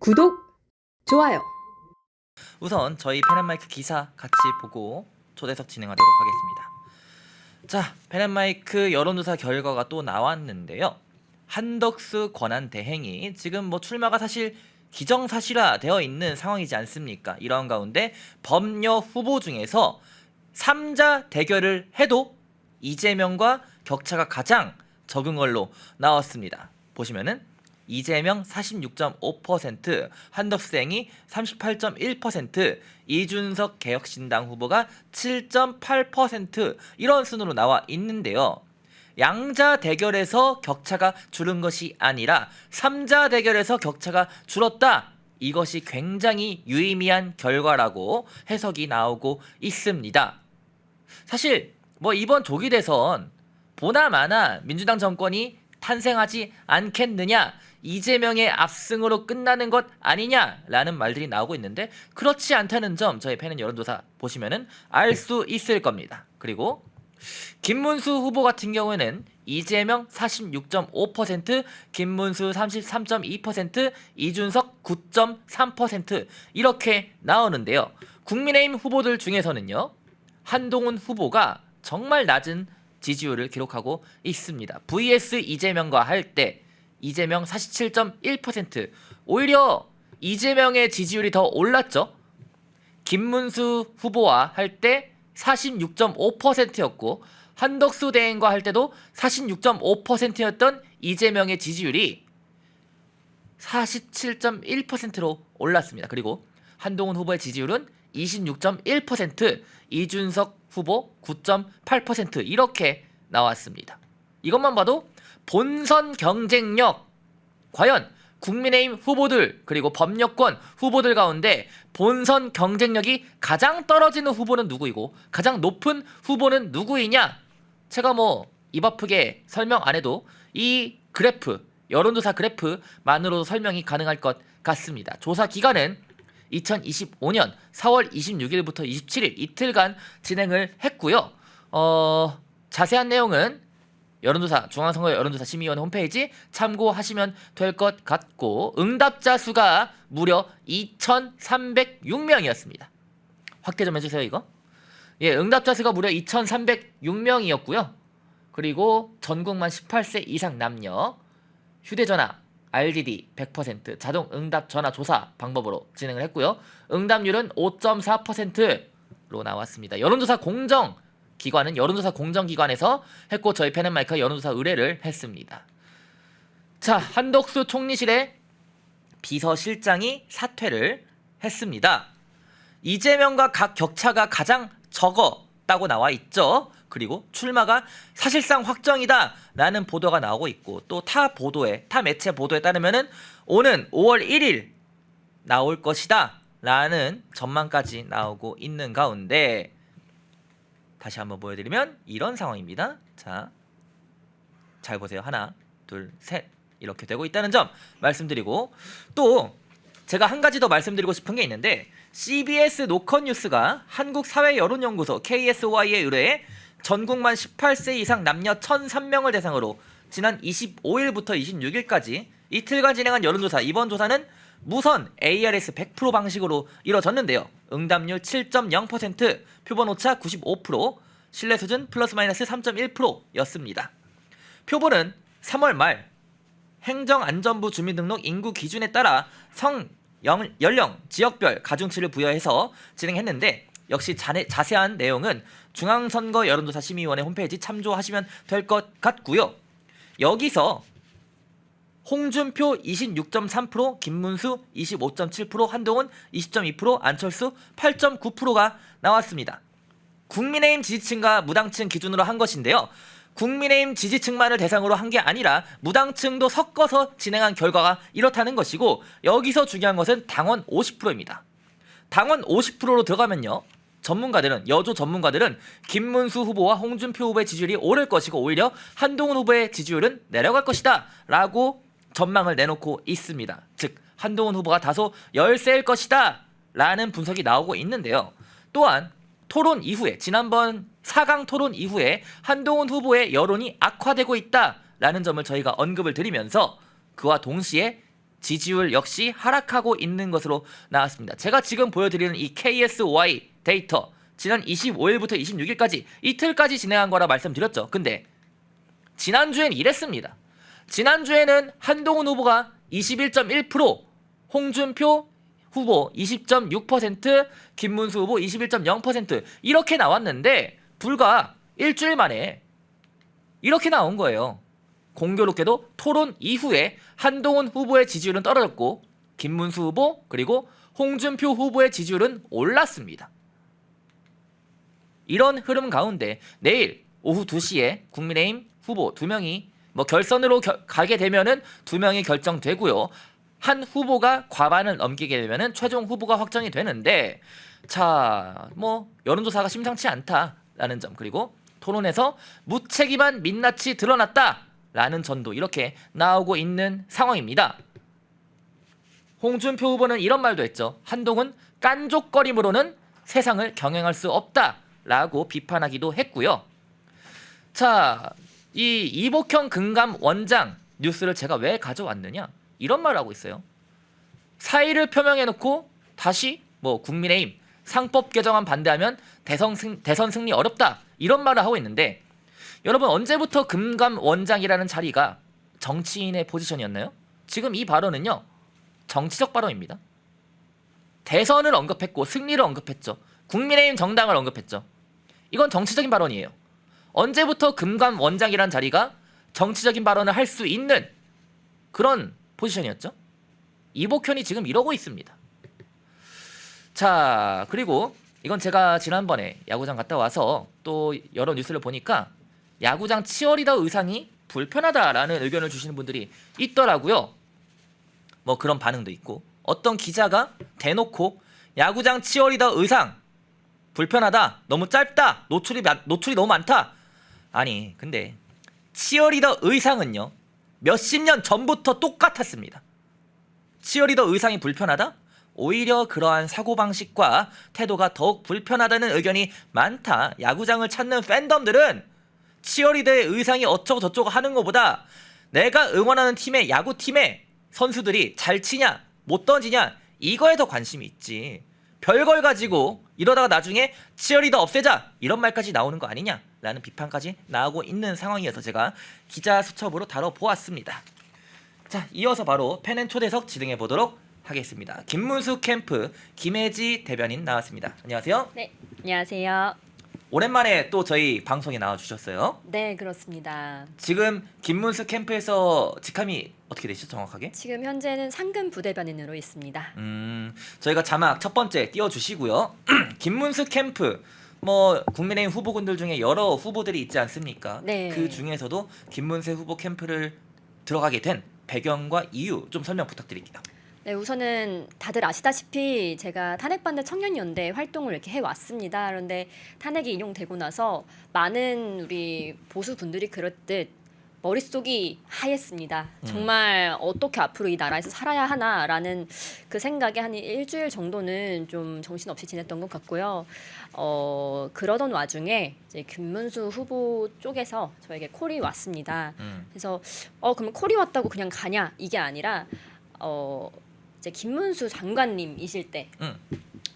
구독, 좋아요. 우선 저희 펜앤마이크 기사 같이 보고 초대석 진행하도록 하겠습니다. 자, 펜앤마이크 여론조사 결과가 또 나왔는데요. 한덕수 권한대행이 지금 뭐 출마가 사실 기정사실화되어 있는 상황이지 않습니까? 이런 가운데 범여 후보 중에서 3자 대결을 해도 이재명과 격차가 가장 적은 걸로 나왔습니다. 보시면은 이재명 46.5%, 한덕수행이 38.1%, 이준석 개혁신당 후보가 7.8% 이런 순으로 나와 있는데요. 양자 대결에서 격차가 줄은 것이 아니라 3자 대결에서 격차가 줄었다. 이것이 굉장히 유의미한 결과라고 해석이 나오고 있습니다. 사실 뭐 이번 조기 대선 보나마나 민주당 정권이 탄생하지 않겠느냐, 이재명의 압승으로 끝나는 것 아니냐라는 말들이 나오고 있는데 그렇지 않다는 점 저희 펜은 여론조사 보시면은 알 수 있을 겁니다. 그리고 김문수 후보 같은 경우에는 이재명 46.5%, 김문수 33.2%, 이준석 9.3% 이렇게 나오는데요. 국민의힘 후보들 중에서는요, 한동훈 후보가 정말 낮은 지지율을 기록하고 있습니다. vs 이재명과 할 때 이재명 47.1%, 오히려 이재명의 지지율이 더 올랐죠. 김문수 후보와 할 때 46.5%였고 한덕수 대행과 할 때도 46.5%였던 이재명의 지지율이 47.1%로 올랐습니다. 그리고 한동훈 후보의 지지율은 26.1%, 이준석 후보 9.8% 이렇게 나왔습니다. 이것만 봐도 본선 경쟁력, 과연 국민의힘 후보들 그리고 범여권 후보들 가운데 본선 경쟁력이 가장 떨어지는 후보는 누구이고 가장 높은 후보는 누구이냐, 제가 뭐 입 아프게 설명 안 해도 이 그래프, 여론조사 그래프만으로도 설명이 가능할 것 같습니다. 조사 기간은 2025년 4월 26일부터 27일 이틀간 진행을 했고요. 자세한 내용은 여론조사 중앙선거 여론조사 심의위원회 홈페이지 참고하시면 될 것 같고, 응답자 수가 무려 2,306명이었습니다. 확대 좀 해주세요 이거. 예, 응답자 수가 무려 2,306명이었고요. 그리고 전국만 18세 이상 남녀, 휴대전화 RDD 100% 자동 응답 전화 조사 방법으로 진행을 했고요. 응답률은 5.4%로 나왔습니다. 여론조사 공정 기관은 여론조사 공정기관에서 했고 저희 펜앤마이크가 여론조사 의뢰를 했습니다. 자, 한덕수 총리실의 비서실장이 사퇴를 했습니다. 이재명과 각 격차가 가장 적었다고 나와 있죠. 그리고 출마가 사실상 확정이다 라는 보도가 나오고 있고, 또 타 매체 보도에 따르면은 오는 5월 1일 나올 것이다 라는 전망까지 나오고 있는 가운데 다시 한번 보여드리면 이런 상황입니다. 자, 잘 보세요. 하나, 둘, 셋 이렇게 되고 있다는 점 말씀드리고, 또 제가 한 가지 더 말씀드리고 싶은 게 있는데, CBS 노컷뉴스가 한국사회여론연구소 KSY에 의뢰해 전국만 18세 이상 남녀 1,003명을 대상으로 지난 25일부터 26일까지 이틀간 진행한 여론조사, 이번 조사는 무선 ARS 100% 방식으로 이뤄졌는데요. 응답률 7.0%, 표본 오차 95%, 신뢰 수준 플러스 마이너스 3.1%였습니다. 표본은 3월 말 행정안전부 주민등록 인구 기준에 따라 연령, 지역별 가중치를 부여해서 진행했는데, 역시 자세한 내용은 중앙선거 여론조사 심의위원회 홈페이지 참조하시면 될 것 같고요. 여기서 홍준표 26.3%, 김문수 25.7%, 한동훈 20.2%, 안철수 8.9%가 나왔습니다. 국민의힘 지지층과 무당층 기준으로 한 것인데요. 국민의힘 지지층만을 대상으로 한 게 아니라 무당층도 섞어서 진행한 결과가 이렇다는 것이고, 여기서 중요한 것은 당원 50%입니다. 당원 50%로 들어가면요, 여조 전문가들은 김문수 후보와 홍준표 후보의 지지율이 오를 것이고 오히려 한동훈 후보의 지지율은 내려갈 것이다 라고 전망을 내놓고 있습니다. 즉 한동훈 후보가 다소 열세일 것이다 라는 분석이 나오고 있는데요. 또한 토론 이후에, 지난번 4강 토론 이후에 한동훈 후보의 여론이 악화되고 있다라는 점을 저희가 언급을 드리면서, 그와 동시에 지지율 역시 하락하고 있는 것으로 나왔습니다. 제가 지금 보여드리는 이 KSY 데이터 지난 25일부터 26일까지 이틀까지 진행한 거라 말씀드렸죠. 근데 지난주엔 이랬습니다. 지난주에는 한동훈 후보가 21.1%, 홍준표 후보 20.6%, 김문수 후보 21.0% 이렇게 나왔는데 불과 일주일 만에 이렇게 나온 거예요. 공교롭게도 토론 이후에 한동훈 후보의 지지율은 떨어졌고 김문수 후보 그리고 홍준표 후보의 지지율은 올랐습니다. 이런 흐름 가운데 내일 오후 2시에 국민의힘 후보 2명이 결선으로 가게 되면은 2명이 결정되고요. 한 후보가 과반을 넘기게 되면은 최종 후보가 확정이 되는데 자, 여론조사가 심상치 않다라는 점 그리고 토론에서 무책임한 민낯이 드러났다라는 전도 이렇게 나오고 있는 상황입니다. 홍준표 후보는 이런 말도 했죠. 한동훈 깐족거림으로는 세상을 경영할 수 없다라고 비판하기도 했고요. 자, 이 이복형 금감 원장 뉴스를 제가 왜 가져왔느냐? 이런 말을 하고 있어요. 사의를 표명해놓고 다시 국민의힘 상법 개정안 반대하면 대선 승리 어렵다 이런 말을 하고 있는데 여러분 언제부터 금감 원장이라는 자리가 정치인의 포지션이었나요? 지금 이 발언은요 정치적 발언입니다. 대선을 언급했고 승리를 언급했죠. 국민의힘 정당을 언급했죠. 이건 정치적인 발언이에요. 언제부터 금감 원장이라는 자리가 정치적인 발언을 할 수 있는 그런 포지션이었죠. 이복현이 지금 이러고 있습니다. 자, 그리고 이건 제가 지난번에 야구장 갔다 와서 또 여러 뉴스를 보니까 야구장 치어리더 의상이 불편하다라는 의견을 주시는 분들이 있더라고요. 그런 반응도 있고 어떤 기자가 대놓고 야구장 치어리더 의상 불편하다, 너무 짧다, 노출이 너무 많다. 아니 근데 치어리더 의상은요 몇십 년 전부터 똑같았습니다. 치어리더 의상이 불편하다? 오히려 그러한 사고방식과 태도가 더욱 불편하다는 의견이 많다. 야구장을 찾는 팬덤들은 치어리더의 의상이 어쩌고 저쩌고 하는 것보다 내가 응원하는 팀의 야구팀의 선수들이 잘 치냐 못 던지냐 이거에 더 관심이 있지. 별걸 가지고 이러다가 나중에 치어리더 없애자 이런 말까지 나오는 거 아니냐라는 비판까지 나오고 있는 상황이어서 제가 기자 수첩으로 다뤄보았습니다. 자, 이어서 바로 팬앤초대석 진행해 보도록 하겠습니다. 김문수 캠프 김혜지 대변인 나왔습니다. 안녕하세요. 네, 안녕하세요. 오랜만에 또 저희 방송에 나와주셨어요. 네, 그렇습니다. 지금 김문수 캠프에서 직함이 어떻게 되시죠, 정확하게? 지금 현재는 상근 부대변인으로 있습니다. 저희가 자막 첫 번째 띄워주시고요. 김문수 캠프 국민의힘 후보군들 중에 여러 후보들이 있지 않습니까? 네. 그 중에서도 김문수 후보 캠프를 들어가게 된 배경과 이유 좀 설명 부탁드릴게요. 네, 우선은 다들 아시다시피 제가 탄핵반대 청년연대 활동을 이렇게 해왔습니다. 그런데 탄핵이 인용되고 나서 많은 우리 보수 분들이 그렇듯 머릿속이 하얘습니다. 정말 어떻게 앞으로 이 나라에서 살아야 하나라는 그 생각에 한 일주일 정도는 좀 정신없이 지냈던 것 같고요. 그러던 와중에 이제 김문수 후보 쪽에서 저에게 콜이 왔습니다. 그래서 그러면 콜이 왔다고 그냥 가냐 이게 아니라 이제 김문수 장관님이실 때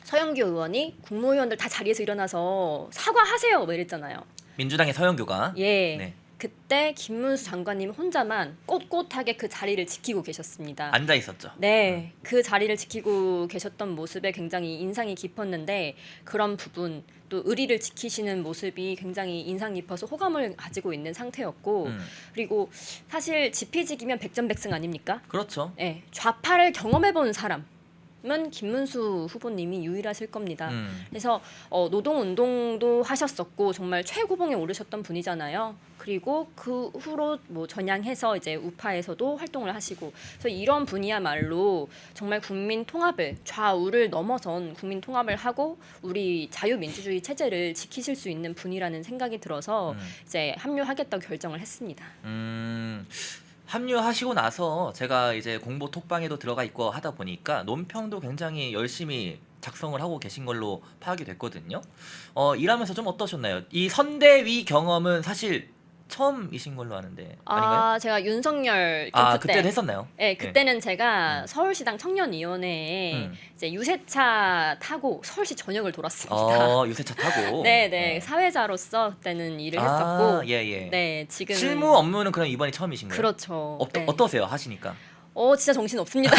서영교 의원이 국무위원들 다 자리에서 일어나서 사과하세요 뭐 이랬잖아요. 민주당의 서영교가 예. 네. 그때 김문수 장관님 혼자만 꼿꼿하게 그 자리를 지키고 계셨습니다. 앉아 있었죠. 네, 그 자리를 지키고 계셨던 모습에 굉장히 인상이 깊었는데 그런 부분 또 의리를 지키시는 모습이 굉장히 인상 깊어서 호감을 가지고 있는 상태였고 그리고 사실 지피지기면 백전백승 아닙니까? 그렇죠. 네, 좌파를 경험해본 사람은 김문수 후보님이 유일하실 겁니다. 그래서 노동운동도 하셨었고 정말 최고봉에 오르셨던 분이잖아요. 그리고 그 후로 전향해서 이제 우파에서도 활동을 하시고 그래서 이런 분이야말로 정말 국민 통합을 좌우를 넘어선 국민 통합을 하고 우리 자유민주주의 체제를 지키실 수 있는 분이라는 생각이 들어서 이제 합류하겠다고 결정을 했습니다. 합류하시고 나서 제가 이제 공보 톡방에도 들어가 있고 하다 보니까 논평도 굉장히 열심히 작성을 하고 계신 걸로 파악이 됐거든요. 일하면서 좀 어떠셨나요? 이 선대위 경험은 사실 처음이신 걸로 아는데 아닌가요? 제가 윤석열 아 캠프 그때도 때, 했었나요? 네, 그때는 제가 서울시당 청년위원회에 음. 이제 유세차 타고 서울시 전역을 돌았습니다. 유세차 타고. 네, 네, 사회자로서 그때는 일을 했었고, 예. 네, 지금 실무 업무는 그럼 이번이 처음이신가요? 그렇죠. 네. 어떠세요 하시니까? 진짜 정신 없습니다.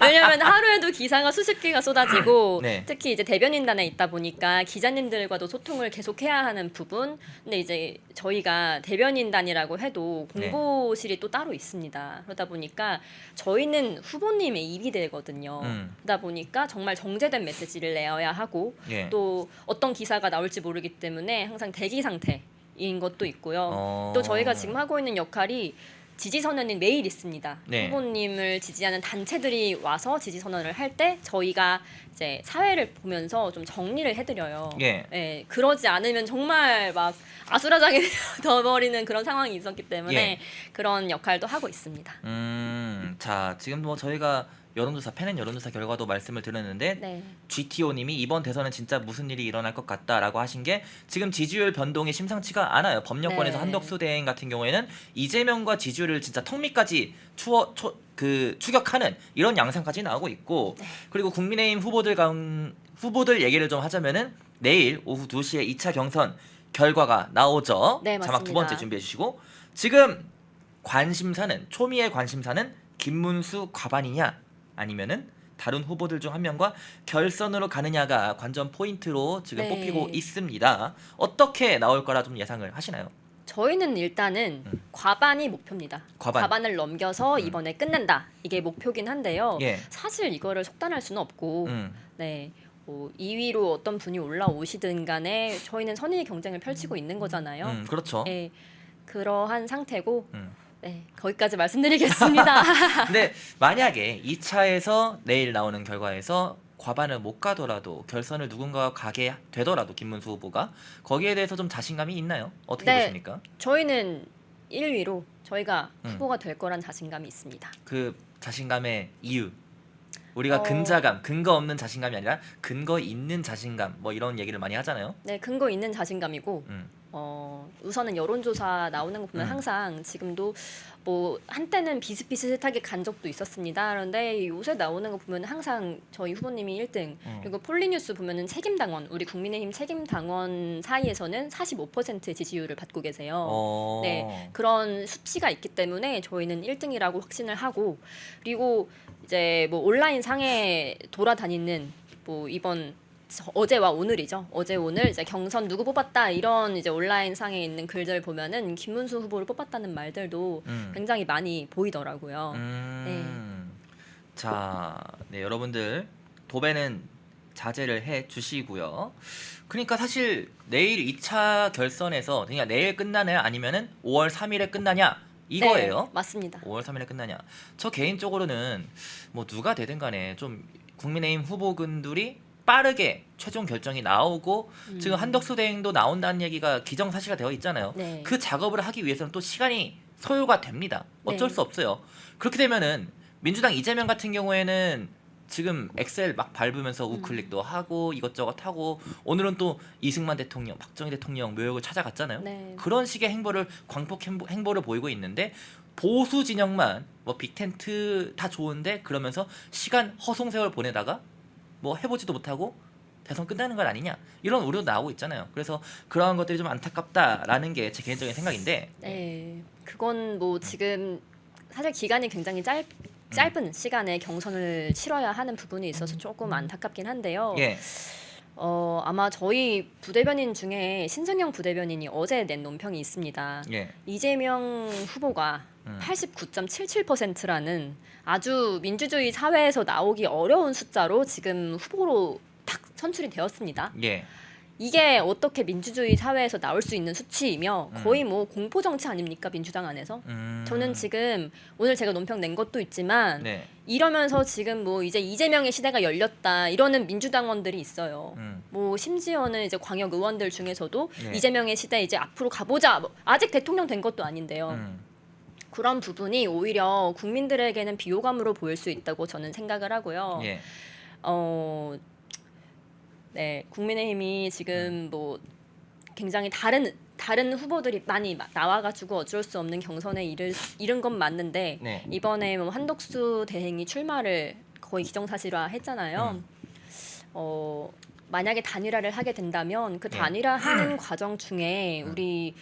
왜냐면 하루에도 기사가 수십 개가 쏟아지고 네. 특히 이제 대변인단에 있다 보니까 기자님들과도 소통을 계속해야 하는 부분. 근데 이제 저희가 대변인단이라고 해도 네. 공보실이 또 따로 있습니다. 그러다 보니까 저희는 후보님의 입이 되거든요. 그러다 보니까 정말 정제된 메시지를 내어야 하고 예. 또 어떤 기사가 나올지 모르기 때문에 항상 대기 상태인 것도 있고요. 또 어. 저희가 지금 하고 있는 역할이 지지선언은 매일 있습니다. 네. 후보님을 지지하는 단체들이 와서 지지선언을 할 때 저희가 이제 사회를 보면서 좀 정리를 해드려요. 예. 그러지 않으면 정말 막 아수라장이 되어버리는 그런 상황이 있었기 때문에 예. 그런 역할도 하고 있습니다. 자 지금 뭐 저희가 여론조사 패는 여론조사 결과도 말씀을 드렸는데 네. GTO님이 이번 대선은 진짜 무슨 일이 일어날 것 같다라고 하신 게 지금 지지율 변동이 심상치가 않아요. 법령권에서 네. 한덕수 대행 같은 경우에는 이재명과 지지율을 진짜 턱 밑까지 추격하는 이런 양상까지 나오고 있고 그리고 국민의힘 후보들 얘기를 좀 하자면은 내일 오후 2시에 2차 경선 결과가 나오죠. 네, 자막 두 맞습니다. 번째 준비해 주시고 지금 초미의 관심사는 김문수 과반이냐 아니면은 다른 후보들 중 한 명과 결선으로 가느냐가 관전 포인트로 지금 네. 뽑히고 있습니다. 어떻게 나올 거라 좀 예상을 하시나요? 저희는 일단은 과반이 목표입니다. 과반. 과반을 넘겨서 이번에 끝낸다. 이게 목표긴 한데요. 예. 사실 이거를 속단할 수는 없고 네. 2위로 어떤 분이 올라오시든 간에 저희는 선의 경쟁을 펼치고 있는 거잖아요. 그렇죠. 네, 그러한 상태고 네, 거기까지 말씀드리겠습니다. 근데 만약에 2차에서 내일 나오는 결과에서 과반을 못 가더라도 결선을 누군가가 가게 되더라도 김문수 후보가 거기에 대해서 좀 자신감이 있나요? 어떻게 네. 보십니까? 저희는 1위로 저희가 후보가 될 거란 자신감이 있습니다. 그 자신감의 이유 우리가 어. 근거 없는 자신감이 아니라 근거 있는 자신감 뭐 이런 얘기를 많이 하잖아요. 네, 근거 있는 자신감이고 우선은 여론조사 나오는 거 보면 항상 지금도 뭐 한때는 비슷비슷하게 간 적도 있었습니다. 그런데 요새 나오는 거 보면 항상 저희 후보님이 1등 그리고 폴리뉴스 보면은 책임당원 우리 국민의힘 책임당원 사이에서는 45%의 지지율을 받고 계세요. 네, 그런 수치가 있기 때문에 저희는 1등이라고 확신을 하고 그리고 이제 뭐 온라인 상에 돌아다니는 뭐 이번 어제와 오늘이죠. 어제 오늘 이제 경선 누구 뽑았다 이런 이제 온라인 상에 있는 글들 보면은 김문수 후보를 뽑았다는 말들도 굉장히 많이 보이더라고요. 자, 네 여러분들 도배는 자제를 해 주시고요. 그러니까 사실 내일 2차 결선에서 그냥 내일 끝나냐 아니면은 5월 3일에 끝나냐 이거예요. 네, 맞습니다. 5월 3일에 끝나냐. 저 개인적으로는 뭐 누가 되든 간에 좀 국민의힘 후보군들이 빠르게 최종 결정이 나오고 지금 한덕수 대행도 나온다는 얘기가 기정사실화 되어 있잖아요. 네. 그 작업을 하기 위해서는 또 시간이 소요가 됩니다. 어쩔 네. 수 없어요. 그렇게 되면은 민주당 이재명 같은 경우에는 지금 엑셀 막 밟으면서 우클릭도 하고 이것저것 하고 오늘은 또 이승만 대통령, 박정희 대통령 묘역을 찾아갔잖아요. 네. 그런 식의 광폭 행보를 보이고 있는데 보수 진영만 뭐 빅텐트 다 좋은데 그러면서 시간 허송세월 보내다가 뭐 해보지도 못하고 대선 끝나는 건 아니냐 이런 우려도 나오고 있잖아요. 그래서 그러한 것들이 좀 안타깝다라는 게 제 개인적인 생각인데 네, 그건 뭐 지금 사실 기간이 굉장히 짧은 시간에 경선을 치러야 하는 부분이 있어서 조금 안타깝긴 한데요. 예. 아마 저희 부대변인 중에 신승영 부대변인이 어제 낸 논평이 있습니다. 예. 이재명 후보가 89.77%라는 아주 민주주의 사회에서 나오기 어려운 숫자로 지금 후보로 딱 선출이 되었습니다. 예. 이게 어떻게 민주주의 사회에서 나올 수 있는 수치이며 거의 뭐 공포 정치 아닙니까 민주당 안에서? 저는 지금 오늘 제가 논평 낸 것도 있지만 네. 이러면서 지금 뭐 이제 이재명의 시대가 열렸다 이러는 민주당원들이 있어요. 뭐 심지어는 이제 광역 의원들 중에서도 네. 이재명의 시대 이제 앞으로 가보자. 뭐 아직 대통령 된 것도 아닌데요. 그런 부분이 오히려 국민들에게는 비호감으로 보일 수 있다고 저는 생각을 하고요. 예. 네, 국민의힘이 지금 뭐 굉장히 다른 다른 후보들이 많이 나와가지고 어쩔 수 없는 경선에 이른 건 맞는데 네. 이번에 뭐 한덕수 대행이 출마를 거의 기정사실화했잖아요. 만약에 단일화를 하게 된다면 그 예. 단일화하는 과정 중에 우리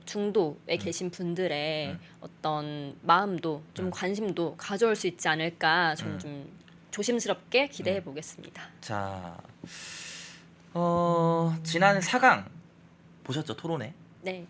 중도에 계신 분들의 어떤 마음도 좀 관심도 가져올 수 있지 않을까 저는 좀 조심스럽게 기대해 보겠습니다. 자, 지난 4강 보셨죠? 토론회. 네.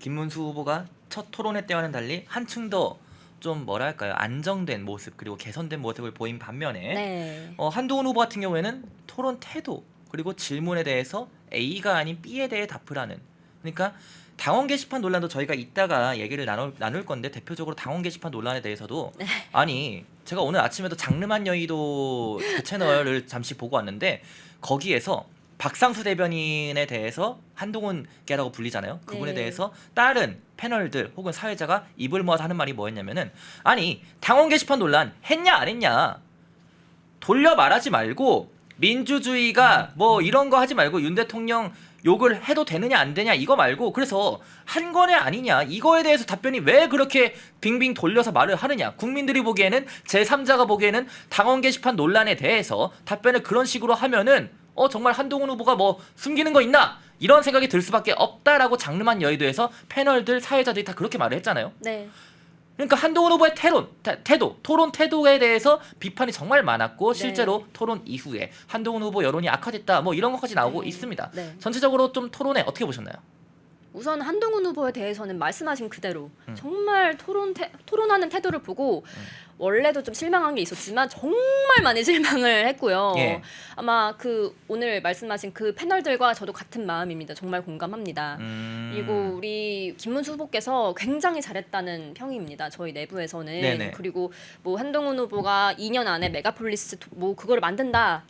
김문수 후보가 첫 토론회 때와는 달리 한층 더 좀 뭐랄까요? 안정된 모습 그리고 개선된 모습을 보인 반면에 네. 한동훈 후보 같은 경우에는 토론 태도 그리고 질문에 대해서 A가 아닌 B에 대해 답을 하는, 그러니까 당원 게시판 논란도 저희가 이따가 얘기를 나눌 건데 대표적으로 당원 게시판 논란에 대해서도 아니 제가 오늘 아침에도 장르만 여의도 그 채널을 잠시 보고 왔는데 거기에서 박상수 대변인에 대해서 한동훈께라고 불리잖아요. 그분에 네. 대해서 다른 패널들 혹은 사회자가 입을 모아서 하는 말이 뭐였냐면은 아니 당원 게시판 논란 했냐 안 했냐 돌려 말하지 말고 민주주의가 뭐 이런 거 하지 말고 윤 대통령 욕을 해도 되느냐 안 되냐 이거 말고 그래서 한 거냐 아니냐 이거에 대해서 답변이 왜 그렇게 빙빙 돌려서 말을 하느냐, 국민들이 보기에는 제3자가 보기에는 당원 게시판 논란에 대해서 답변을 그런 식으로 하면은 정말 한동훈 후보가 뭐 숨기는 거 있나 이런 생각이 들 수밖에 없다라고 장르만 여의도에서 패널들 사회자들이 다 그렇게 말을 했잖아요. 네. 그러니까 한동훈 후보의 토론 태도에 대해서 비판이 정말 많았고 실제로 토론 이후에 한동훈 후보 여론이 악화됐다 뭐 이런 것까지 나오고 있습니다. 네. 전체적으로 좀 토론회 어떻게 보셨나요? 우선 한동훈 후보에 대해서는 말씀하신 그대로 정말 토론하는 태도를 보고 원래도 좀 실망한 게 있었지만 정말 많이 실망을 했고요. 예. 아마 그 오늘 말씀하신 그 패널들과 저도 같은 마음입니다. 정말 공감합니다. 그리고 우리 김문수 후보께서 굉장히 잘했다는 평입니다. 저희 내부에서는. 네네. 그리고 뭐 한동훈 후보가 2년 안에 메가폴리스 뭐 그거를 만든다.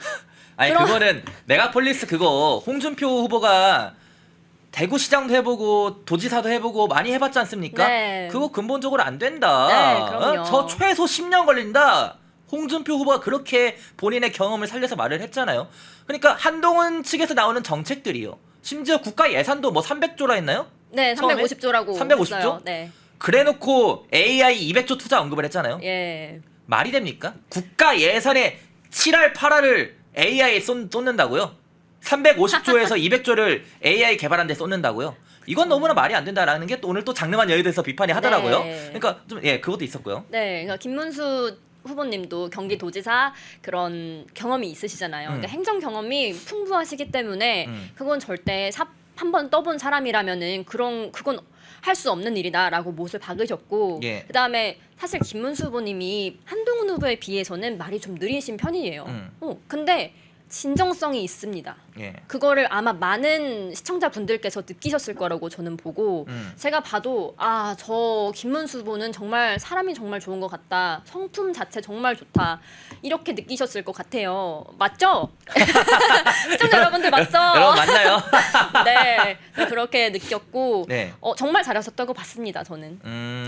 아니 그거는 메가폴리스 그거 홍준표 후보가 대구시장도 해보고 도지사도 해보고 많이 해봤지 않습니까? 네. 그거 근본적으로 안 된다. 네, 그럼요. 저 최소 10년 걸린다. 홍준표 후보가 그렇게 본인의 경험을 살려서 말을 했잖아요. 그러니까 한동훈 측에서 나오는 정책들이요. 심지어 국가 예산도 뭐 300조라 했나요? 네, 처음에? 350조라고 350조? 했어요. 네. 그래놓고 AI 200조 투자 언급을 했잖아요. 예. 말이 됩니까? 국가 예산의 7할 8할을 AI에 쏟는다고요? 350조에서 200조를 AI 개발한 데 쏟는다고요? 이건 너무나 말이 안 된다라는 게 또 오늘 또 장르만 여의도에서 비판이 하더라고요. 네. 그러니까 좀 그것도 있었고요. 네, 그러니까 김문수 후보님도 경기도지사 그런 경험이 있으시잖아요. 그러니까 행정 경험이 풍부하시기 때문에 그건 절대 한 번 떠본 사람이라면은 그건 할 수 없는 일이다라고 못을 박으셨고 예. 그다음에 사실 김문수 후보님이 한동훈 후보에 비해서는 말이 좀 느리신 편이에요. 근데 진정성이 있습니다. 예. 그거를 아마 많은 시청자분들께서 느끼셨을 거라고 저는 보고 제가 봐도 저 김문수 후보는 정말 사람이 정말 좋은 것 같다. 성품 자체 정말 좋다. 이렇게 느끼셨을 것 같아요. 맞죠? 시청자 여러분들 맞죠? 여러분 맞나요? 네, 그렇게 느꼈고 네. 정말 잘하셨다고 봤습니다. 저는.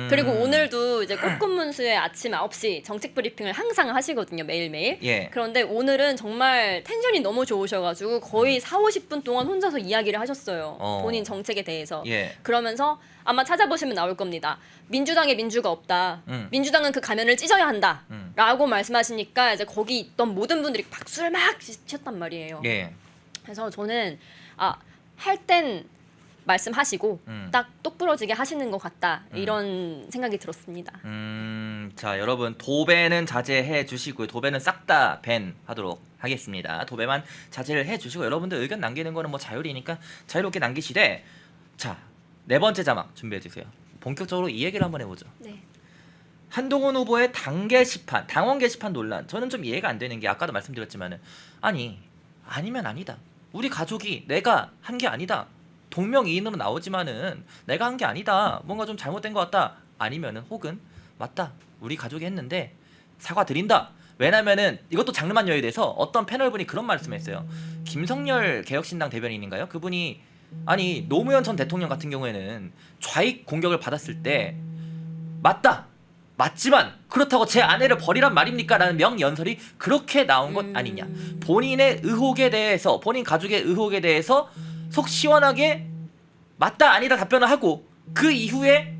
그리고 오늘도 이제 꽃꽃문수의 아침 9시 정책 브리핑을 항상 하시거든요. 매일매일. 예. 그런데 오늘은 정말 텐션이 너무 좋으셔가지고 거의 40-50분 동안 혼자서 이야기를 하셨어요. 본인 정책에 대해서. 예. 그러면서 아마 찾아보시면 나올 겁니다. 민주당에 민주가 없다. 민주당은 그 가면을 찢어야 한다. 라고 말씀하시니까 이제 거기 있던 모든 분들이 박수를 막 치셨단 말이에요. 예. 그래서 저는 할 땐 말씀하시고 딱 똑부러지게 하시는 것 같다. 이런 생각이 들었습니다. 자 여러분 도배는 자제해 주시고요. 도배는 싹 다 밴 하도록 하겠습니다. 도배만 자제를 해 주시고 여러분들 의견 남기는 거는 뭐 자율이니까 자유롭게 남기시되 자 4번째 자막 준비해 주세요. 본격적으로 이 얘기를 한번 해보죠. 네. 한동훈 후보의 당원 게시판 논란 저는 좀 이해가 안 되는 게 아까도 말씀드렸지만은 아니면 아니다. 우리 가족이 내가 한 게 아니다. 동명이인으로 나오지만은 내가 한 게 아니다. 뭔가 좀 잘못된 것 같다. 아니면은 혹은 맞다. 우리 가족이 했는데 사과드린다. 왜냐면은 이것도 장르만 여의도에서 어떤 패널분이 그런 말씀했어요. 김성열 개혁신당 대변인인가요? 그분이 노무현 전 대통령 같은 경우에는 좌익 공격을 받았을 때 맞지만 그렇다고 제 아내를 버리란 말입니까? 라는 명연설이 그렇게 나온 것 아니냐. 본인의 의혹에 대해서 본인 가족의 의혹에 대해서 속 시원하게 맞다 아니다 답변을 하고 그 이후에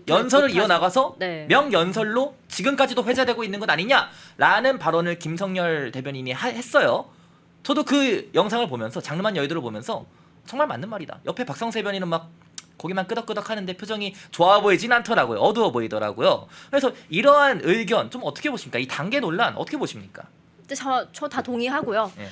연설을 이어나가서 네. 명연설로 지금까지도 회자되고 있는 것 아니냐라는 발언을 김성열 대변인이 했어요. 저도 그 영상을 보면서 장르만 여의도를 보면서 정말 맞는 말이다. 옆에 박성세 대변인은 막 고개만 끄덕끄덕 하는데 표정이 좋아 보이진 않더라고요. 어두워 보이더라고요. 그래서 이러한 의견 좀 어떻게 보십니까? 이 단계 논란 어떻게 보십니까? 저 다 동의하고요. 예.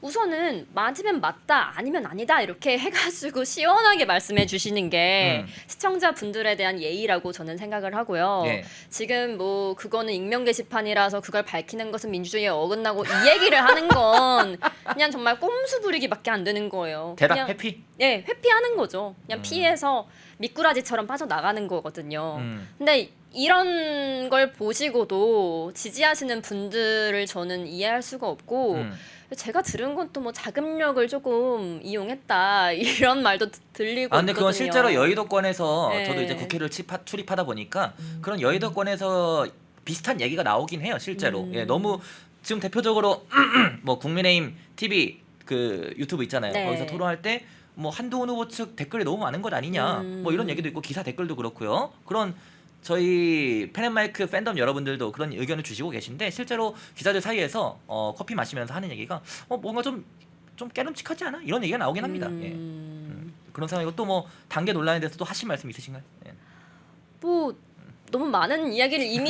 우선은 맞으면 맞다 아니면 아니다 이렇게 해가지고 시원하게 말씀해 주시는 게 시청자분들에 대한 예의라고 저는 생각을 하고요. 예. 지금 뭐 그거는 익명 게시판이라서 그걸 밝히는 것은 민주주의에 어긋나고 이 얘기를 하는 건 그냥 정말 꼼수 부리기밖에 안 되는 거예요. 대답 그냥, 회피? 네, 회피하는 거죠. 그냥 피해서 미꾸라지처럼 빠져나가는 거거든요. 근데 이런 걸 보시고도 지지하시는 분들을 저는 이해할 수가 없고 제가 들은 건 또 뭐 자금력을 조금 이용했다 이런 말도 들리고 아 근데 그건 있거든요. 실제로 여의도권에서 네. 저도 이제 국회를 출입하다 보니까 그런 여의도권에서 비슷한 얘기가 나오긴 해요 실제로. 예, 너무 지금 대표적으로 뭐 국민의힘 TV 그 유튜브 있잖아요. 네. 거기서 토론할 때 뭐 한동훈 후보 측 댓글이 너무 많은 것 아니냐 뭐 이런 얘기도 있고 기사 댓글도 그렇고요. 그런 저희 펜앤마이크 팬덤 여러분들도 그런 의견을 주시고 계신데 실제로 기자들 사이에서 커피 마시면서 하는 얘기가 뭔가 좀 깨름칙하지 않아? 이런 얘기가 나오긴 합니다. 예. 그런 상황이고 또 뭐 단계 논란에 대해서 또 하실 말씀 있으신가요? 예. 뭐 너무 많은 이야기를 이미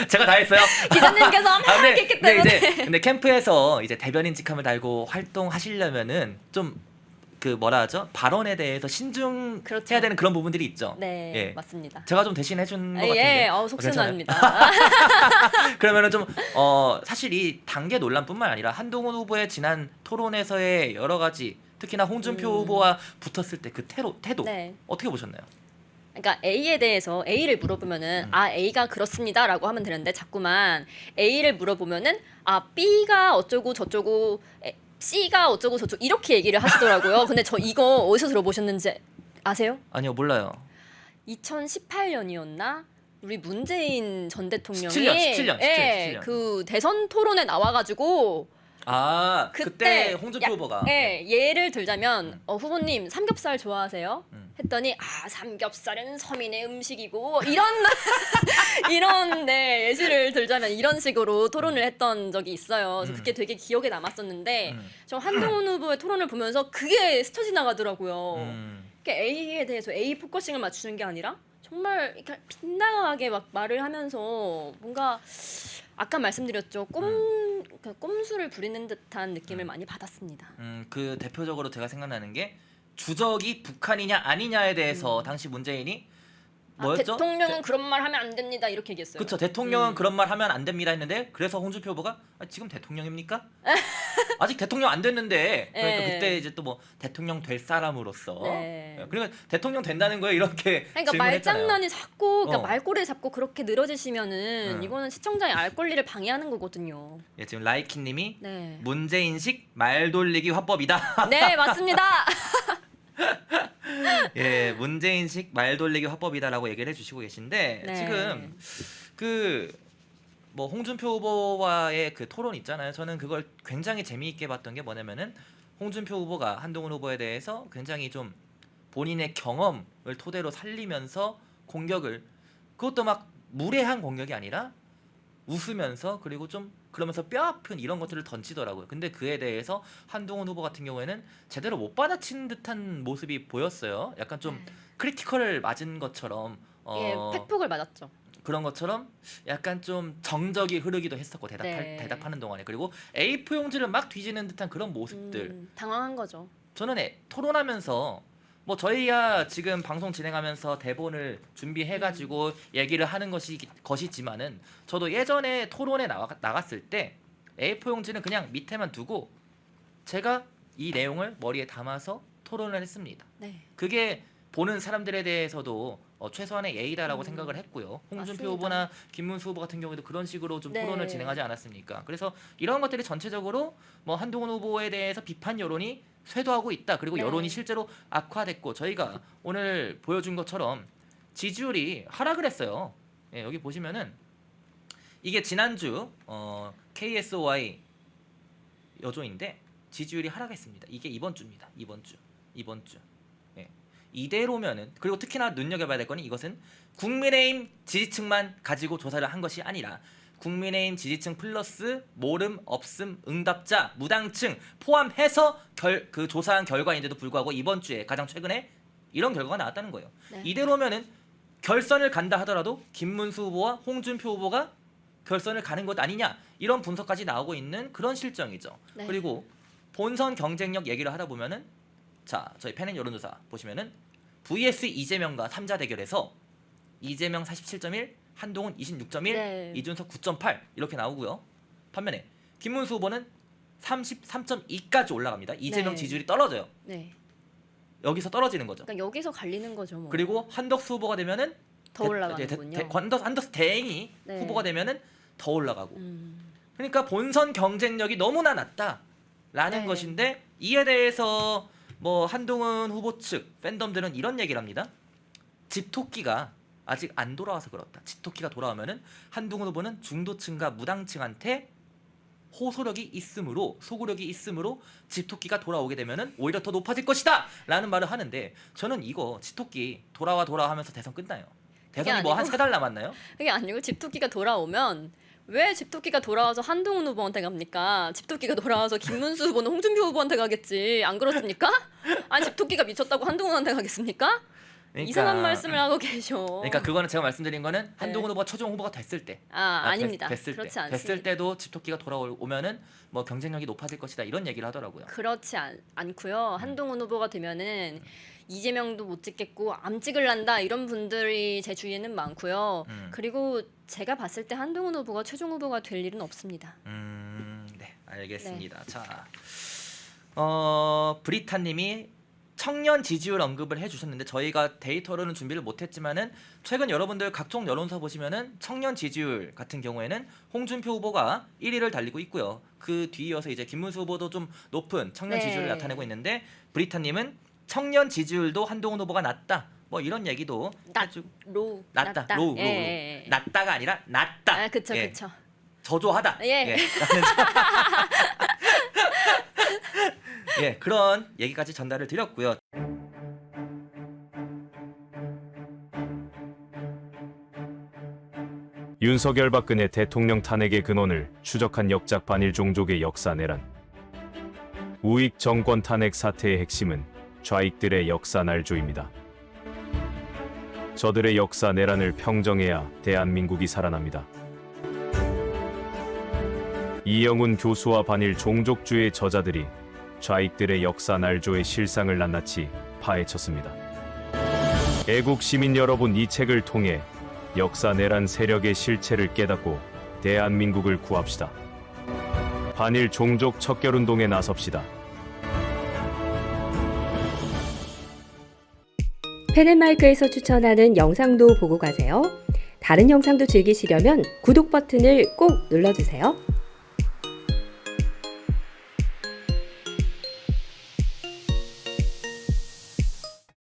제가 다 했어요. 기자님께서 막 했기 때문에 근데 캠프에서 이제 대변인 직함을 달고 활동하시려면은 좀 그 뭐라 하죠? 발언에 대해서 신중해야 그렇죠. 되는 그런 부분들이 있죠. 네, 예. 맞습니다. 제가 좀 대신 해준 것 같은데. 예, 괜찮아요? 속수납니다. 그러면은 좀 사실 이 단계 논란뿐만 아니라 한동훈 후보의 지난 토론에서의 여러 가지 특히나 홍준표 후보와 붙었을 때 그 태도 네. 어떻게 보셨나요? 그러니까 A에 대해서 A를 물어보면은 아 A가 그렇습니다라고 하면 되는데 자꾸만 A를 물어보면은 아 B가 어쩌고 저쩌고 C가 어쩌고 저쩌고 이렇게 얘기를 하시더라고요. 근데 저 이거 어디서 들어보셨는지 아세요? 아니요 몰라요. 2018년이었나? 우리 문재인 전 대통령이 17년. 그 대선 토론에 나와가지고 아 그때 홍준표 후보가 예를 들자면 후보님 삼겹살 좋아하세요? 했더니 아 삼겹살은 서민의 음식이고 이런 예시를 들자면 이런 식으로 토론을 했던 적이 있어요. 그래서 그게 되게 기억에 남았었는데 저 한동훈 후보의 토론을 보면서 그게 스쳐 지나가더라고요. 그러니까 A에 대해서 A 포커싱을 맞추는 게 아니라 정말 이렇게 빗나가게 막 말을 하면서 뭔가 아까 말씀드렸죠. 꼼수를 부리는 듯한 느낌을 많이 받았습니다. 그 대표적으로 제가 생각나는 게 주적이 북한이냐 아니냐에 대해서 당시 문재인이 뭐였죠? 대통령은 그런 말 하면 안 됩니다. 이렇게 얘기했어요. 그렇죠. 대통령은 그런 말 하면 안 됩니다 했는데 그래서 홍준표 후보가 지금 대통령입니까? 아직 대통령 안 됐는데 그러니까 그때 이제 또 뭐 대통령 될 사람으로서 그러니까 대통령 된다는 거에 이렇게 그러니까 질문했잖아요. 말장난이 자꾸 그러니까 말꼬리를 잡고 그렇게 늘어지시면은 이거는 시청자의 알 권리를 방해하는 거거든요. 예, 지금 라이키님이 네. 문재인식 말 돌리기 화법이다. 네 맞습니다. 예, 문재인식 말 돌리기 화법이다라고 얘기를 해주시고 계신데 네. 지금 그 뭐 홍준표 후보와의 그 토론 있잖아요. 저는 그걸 굉장히 재미있게 봤던 게 뭐냐면은 홍준표 후보가 한동훈 후보에 대해서 굉장히 좀 본인의 경험을 토대로 살리면서 공격을 그것도 막 무례한 공격이 아니라 웃으면서 그리고 좀 그러면서 뼈 아픈 이런 것들을 던지더라고요. 근데 그에 대해서 한동훈 후보 같은 경우에는 제대로 못 받아친 듯한 모습이 보였어요. 약간 좀 크리티컬을 맞은 것처럼 예, 팩폭을 맞았죠. 그런 것처럼 약간 좀 정적이 흐르기도 했었고 대답하는 동안에 그리고 A4 용지를 막 뒤지는 듯한 그런 모습들 당황한 거죠. 저는 토론하면서 뭐 저희야 지금 방송 진행하면서 대본을 준비해가지고 얘기를 하는 것이지만은 저도 예전에 토론에 나갔을 때 A4 용지는 그냥 밑에만 두고 제가 이 내용을 머리에 담아서 토론을 했습니다. 네. 그게 보는 사람들에 대해서도 최소한의 예의다라고 생각을 했고요. 홍준표 맞습니다. 후보나 김문수 후보 같은 경우에도 그런 식으로 좀 네. 토론을 진행하지 않았습니까? 그래서 이런 것들이 전체적으로 뭐 한동훈 후보에 대해서 비판 여론이 쇄도하고 있다. 그리고 네. 여론이 실제로 악화됐고 저희가 오늘 보여준 것처럼 지지율이 하락을 했어요. 예, 여기 보시면은 이게 지난주 KSOI 여조인데 지지율이 하락했습니다. 이게 이번 주입니다. 이번 주. 이번 주. 예. 이대로면은 그리고 특히나 눈여겨봐야 될 거는 이것은 국민의힘 지지층만 가지고 조사를 한 것이 아니라 국민의힘 지지층 플러스 모름, 없음, 응답자, 무당층 포함해서 그 조사한 결과인데도 불구하고 이번 주에 가장 최근에 이런 결과가 나왔다는 거예요. 네. 이대로면은 결선을 간다 하더라도 김문수 후보와 홍준표 후보가 결선을 가는 것 아니냐 이런 분석까지 나오고 있는 그런 실정이죠. 네. 그리고 본선 경쟁력 얘기를 하다 보면은 자 저희 패널 여론조사 보시면은 vs 이재명과 3자 대결에서 이재명 47.1, 한동훈 26.1, 네. 이준석 9.8 이렇게 나오고요. 반면에 김문수 후보는 33.2까지 올라갑니다. 이재명 네. 지지율이 떨어져요. 네. 여기서 떨어지는 거죠. 그러니까 여기서 갈리는 거죠. 뭐. 그리고 한덕수 후보가 되면은 더 올라가는군요. 한덕수 대행이 네. 후보가 되면은 더 올라가고. 음. 그러니까 본선 경쟁력이 너무나 낮다라는 네. 것인데 이에 대해서 뭐 한동훈 후보 측 팬덤들은 이런 얘기를 합니다. 집토끼가 아직 안 돌아와서 그렇다. 집토끼가 돌아오면은 한동훈 후보는 중도층과 무당층한테 호소력이 있으므로 소구력이 있으므로 집토끼가 돌아오게 되면은 오히려 더 높아질 것이다 라는 말을 하는데 저는 이거 집토끼 돌아와 하면서 대선 끝나요. 대선이 뭐 한 아니고 3달 남았나요? 그게 아니고 집토끼가 돌아오면 왜 집토끼가 돌아와서 한동훈 후보한테 갑니까? 집토끼가 돌아와서 김문수 후보는 홍준표 후보한테 가겠지. 안 그렇습니까? 아니 집토끼가 미쳤다고 한동훈한테 가겠습니까? 이상한 말씀을 하고 계셔. 그러니까 그거는 제가 말씀드린 거는 한동훈 후보가 최종 후보가 됐을 때 아닙니다. 됐을 그렇지 때 않습니다. 됐을 때도 집토끼가 돌아오면은 뭐 경쟁력이 높아질 것이다 이런 얘기를 하더라고요. 그렇지 않고요. 한동훈 후보가 되면은 이재명도 못 찍겠고 암 찍을란다 이런 분들이 제 주위에는 많고요. 그리고 제가 봤을 때 한동훈 후보가 최종 후보가 될 일은 없습니다. 네, 알겠습니다. 자, 브리타님이 청년 지지율 언급을 해주셨는데 저희가 데이터로는 준비를 못했지만은 최근 여러분들 각종 여론조사 보시면은 청년 지지율 같은 경우에는 홍준표 후보가 1위를 달리고 있고요. 그 뒤이어서 이제 김문수 후보도 좀 높은 청년 네. 지지율을 나타내고 있는데 브리타님은 청년 지지율도 한동훈 후보가 낮다. 뭐 이런 얘기도 로우 낮다. 로우. 낮다가 아니라 낮다. 아, 그쵸, 예. 그쵸. 저조하다. 예. 예, 그런 얘기까지 전달을 드렸고요. 윤석열 박근혜 대통령 탄핵의 근원을 추적한 역작 반일 종족의 역사 내란. 우익 정권 탄핵 사태의 핵심은 좌익들의 역사 날조입니다. 저들의 역사 내란을 평정해야 대한민국이 살아납니다. 이영훈 교수와 반일 종족주의 저자들이 좌익들의 역사 날조의 실상을 낱낱이 파헤쳤습니다. 애국 시민 여러분, 이 책을 통해 역사 내란 세력의 실체를 깨닫고 대한민국을 구합시다. 반일 종족 척결운동에 나섭시다. 펜앤마이크에서 추천하는 영상도 보고 가세요. 다른 영상도 즐기시려면 구독 버튼을 꼭 눌러주세요.